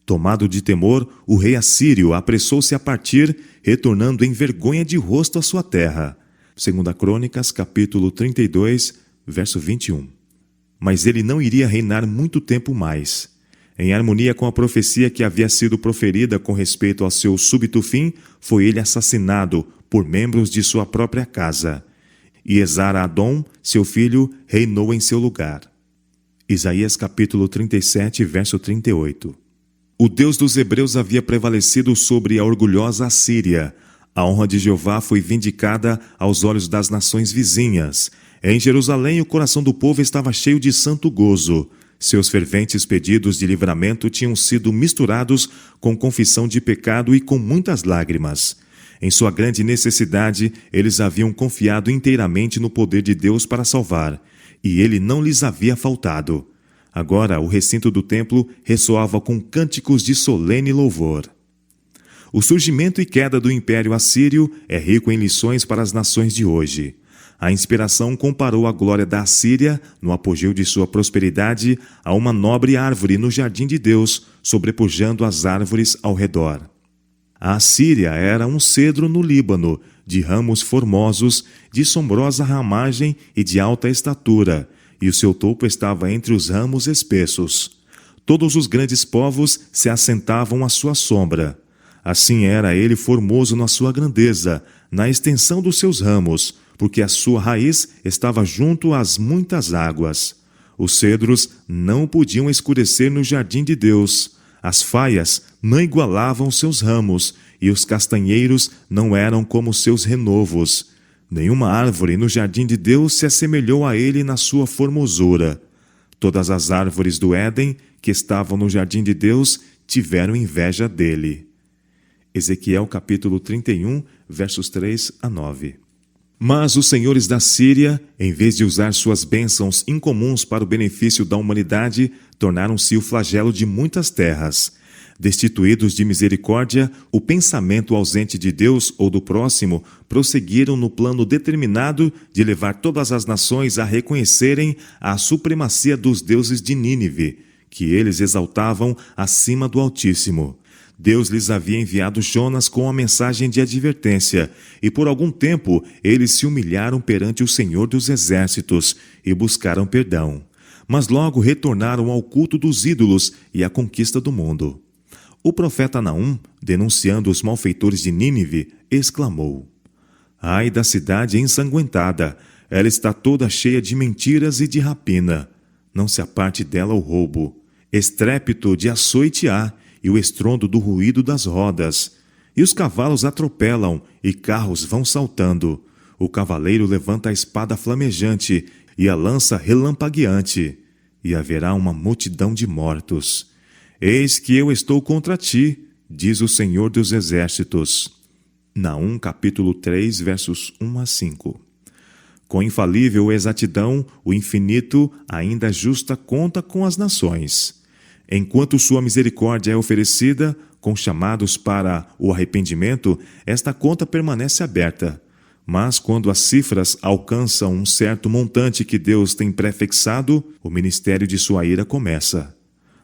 Tomado de temor, o rei assírio apressou-se a partir, retornando em vergonha de rosto à sua terra. 2 Crônicas, capítulo 32, verso 21. Mas ele não iria reinar muito tempo mais. Em harmonia com a profecia que havia sido proferida com respeito ao seu súbito fim, foi ele assassinado por membros de sua própria casa. E Esar-Adom, seu filho, reinou em seu lugar. Isaías capítulo 37, verso 38. O Deus dos hebreus havia prevalecido sobre a orgulhosa Assíria. A honra de Jeová foi vindicada aos olhos das nações vizinhas. Em Jerusalém o coração do povo estava cheio de santo gozo. Seus ferventes pedidos de livramento tinham sido misturados com confissão de pecado e com muitas lágrimas. Em sua grande necessidade, eles haviam confiado inteiramente no poder de Deus para salvar, e ele não lhes havia faltado. Agora, o recinto do templo ressoava com cânticos de solene louvor. O surgimento e queda do Império Assírio é rico em lições para as nações de hoje. A inspiração comparou a glória da Assíria, no apogeu de sua prosperidade, a uma nobre árvore no jardim de Deus, sobrepujando as árvores ao redor. A Assíria era um cedro no Líbano, de ramos formosos, de sombrosa ramagem e de alta estatura, e o seu topo estava entre os ramos espessos. Todos os grandes povos se assentavam à sua sombra. Assim era ele formoso na sua grandeza, na extensão dos seus ramos, porque a sua raiz estava junto às muitas águas. Os cedros não podiam escurecer no jardim de Deus. As faias não igualavam seus ramos, e os castanheiros não eram como seus renovos. Nenhuma árvore no jardim de Deus se assemelhou a ele na sua formosura. Todas as árvores do Éden, que estavam no jardim de Deus, tiveram inveja dele. Ezequiel capítulo 31, versos 3 a 9. Mas os senhores da Síria, em vez de usar suas bênçãos incomuns para o benefício da humanidade, tornaram-se o flagelo de muitas terras. Destituídos de misericórdia, o pensamento ausente de Deus ou do próximo, prosseguiram no plano determinado de levar todas as nações a reconhecerem a supremacia dos deuses de Nínive, que eles exaltavam acima do Altíssimo. Deus lhes havia enviado Jonas com a mensagem de advertência, e por algum tempo eles se humilharam perante o Senhor dos Exércitos e buscaram perdão. Mas logo retornaram ao culto dos ídolos e à conquista do mundo. O profeta Naum, denunciando os malfeitores de Nínive, exclamou: Ai da cidade ensanguentada! Ela está toda cheia de mentiras e de rapina. Não se aparte dela o roubo. Estrépito de açoite há, e o estrondo do ruído das rodas. E os cavalos atropelam, e carros vão saltando. O cavaleiro levanta a espada flamejante, e a lança relampagueante. E haverá uma multidão de mortos. Eis que eu estou contra ti, diz o Senhor dos Exércitos. Naum capítulo 3, versos 1 a 5. Com infalível exatidão, o infinito ainda ajusta conta com as nações. Enquanto sua misericórdia é oferecida, com chamados para o arrependimento, esta conta permanece aberta. Mas quando as cifras alcançam um certo montante que Deus tem prefixado, o ministério de sua ira começa.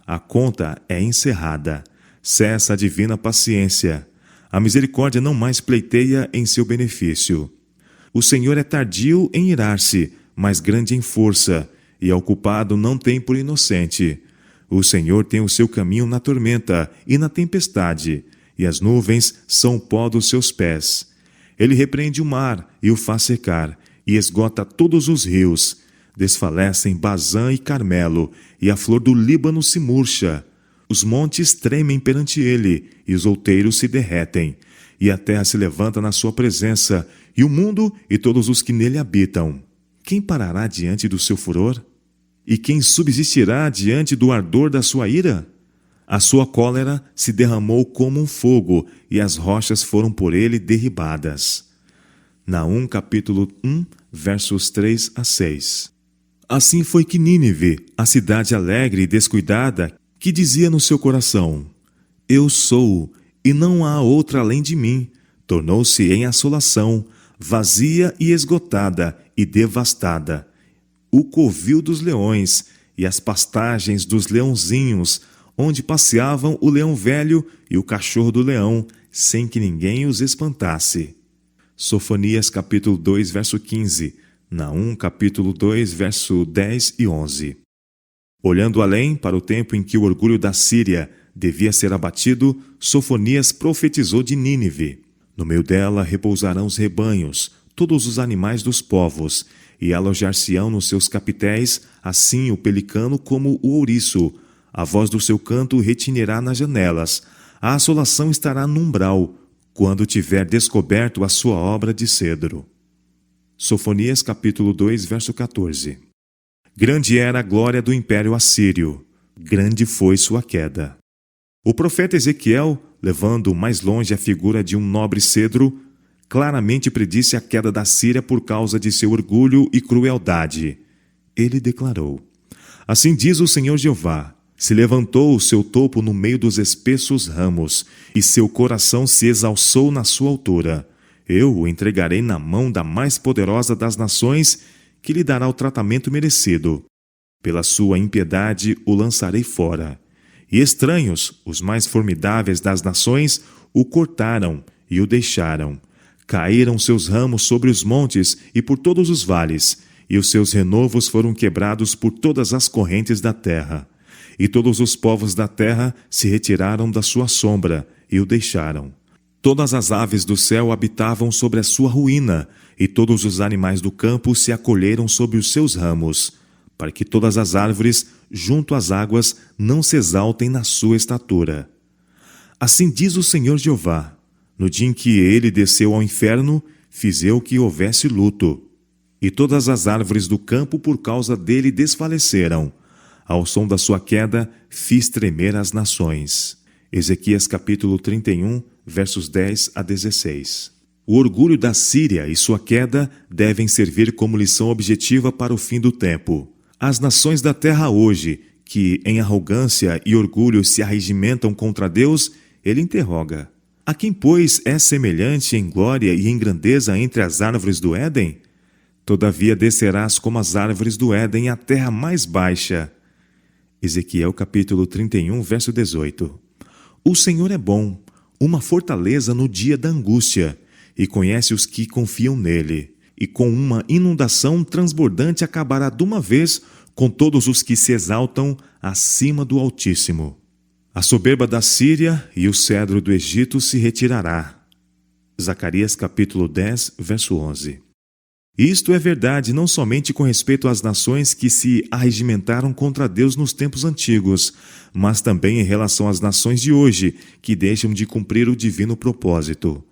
A conta é encerrada. Cessa a divina paciência. A misericórdia não mais pleiteia em seu benefício. O Senhor é tardio em irar-se, mas grande em força, e ao culpado não tem por inocente. O Senhor tem o seu caminho na tormenta e na tempestade, e as nuvens são o pó dos seus pés. Ele repreende o mar e o faz secar, e esgota todos os rios. Desfalecem Bazã e Carmelo, e a flor do Líbano se murcha. Os montes tremem perante ele, e os outeiros se derretem. E a terra se levanta na sua presença, e o mundo e todos os que nele habitam. Quem parará diante do seu furor? E quem subsistirá diante do ardor da sua ira? A sua cólera se derramou como um fogo, e as rochas foram por ele derribadas. Naum capítulo 1, versos 3 a 6. Assim foi que Nínive, a cidade alegre e descuidada, que dizia no seu coração: Eu sou, e não há outra além de mim, tornou-se em assolação, vazia e esgotada e devastada. O covil dos leões e as pastagens dos leãozinhos, onde passeavam o leão velho e o cachorro do leão, sem que ninguém os espantasse. Sofonias capítulo 2, verso 15, Naum capítulo 2, verso 10 e 11. Olhando além para o tempo em que o orgulho da Síria devia ser abatido, Sofonias profetizou de Nínive. No meio dela repousarão os rebanhos, todos os animais dos povos, e alojar-se-ão nos seus capitéis, assim o pelicano como o ouriço. A voz do seu canto retinirá nas janelas. A assolação estará no umbral, quando tiver descoberto a sua obra de cedro. Sofonias capítulo 2, verso 14. Grande era a glória do império assírio, grande foi sua queda. O profeta Ezequiel, levando mais longe a figura de um nobre cedro, claramente predisse a queda da Síria por causa de seu orgulho e crueldade. Ele declarou: Assim diz o Senhor Jeová: se levantou o seu topo no meio dos espessos ramos, e seu coração se exalçou na sua altura. Eu o entregarei na mão da mais poderosa das nações, que lhe dará o tratamento merecido. Pela sua impiedade o lançarei fora. E estranhos, os mais formidáveis das nações, o cortaram e o deixaram. Caíram seus ramos sobre os montes e por todos os vales, e os seus renovos foram quebrados por todas as correntes da terra. E todos os povos da terra se retiraram da sua sombra e o deixaram. Todas as aves do céu habitavam sobre a sua ruína, e todos os animais do campo se acolheram sob os seus ramos, para que todas as árvores, junto às águas, não se exaltem na sua estatura. Assim diz o Senhor Jeová: no dia em que ele desceu ao inferno, fiz eu que houvesse luto. E todas as árvores do campo por causa dele desfaleceram. Ao som da sua queda, fiz tremer as nações. Ezequias capítulo 31, versos 10 a 16. O orgulho da Síria e sua queda devem servir como lição objetiva para o fim do tempo. As nações da terra hoje, que em arrogância e orgulho se arregimentam contra Deus, ele interroga: a quem, pois, é semelhante em glória e em grandeza entre as árvores do Éden? Todavia descerás como as árvores do Éden à terra mais baixa. Ezequiel capítulo 31, verso 18. O Senhor é bom, uma fortaleza no dia da angústia, e conhece os que confiam nele, e com uma inundação transbordante acabará de uma vez com todos os que se exaltam acima do Altíssimo. A soberba da Síria e o cedro do Egito se retirará. Zacarias capítulo 10, verso 11. Isto é verdade não somente com respeito às nações que se arregimentaram contra Deus nos tempos antigos, mas também em relação às nações de hoje, que deixam de cumprir o divino propósito.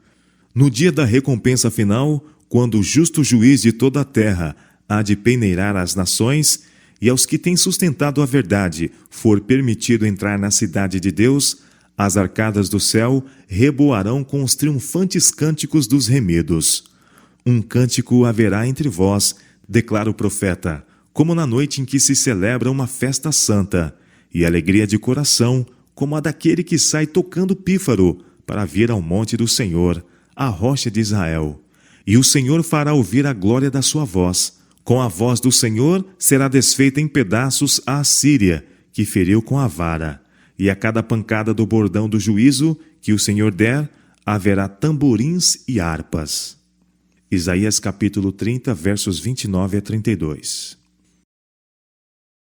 No dia da recompensa final, quando o justo juiz de toda a terra há de peneirar as nações, e aos que têm sustentado a verdade for permitido entrar na cidade de Deus, as arcadas do céu reboarão com os triunfantes cânticos dos remidos. Um cântico haverá entre vós, declara o profeta, como na noite em que se celebra uma festa santa, e alegria de coração, como a daquele que sai tocando pífaro, para vir ao monte do Senhor, a rocha de Israel. E o Senhor fará ouvir a glória da sua voz. Com a voz do Senhor será desfeita em pedaços a Assíria, que feriu com a vara. E a cada pancada do bordão do juízo que o Senhor der, haverá tamborins e harpas. Isaías capítulo 30, versos 29 a 32.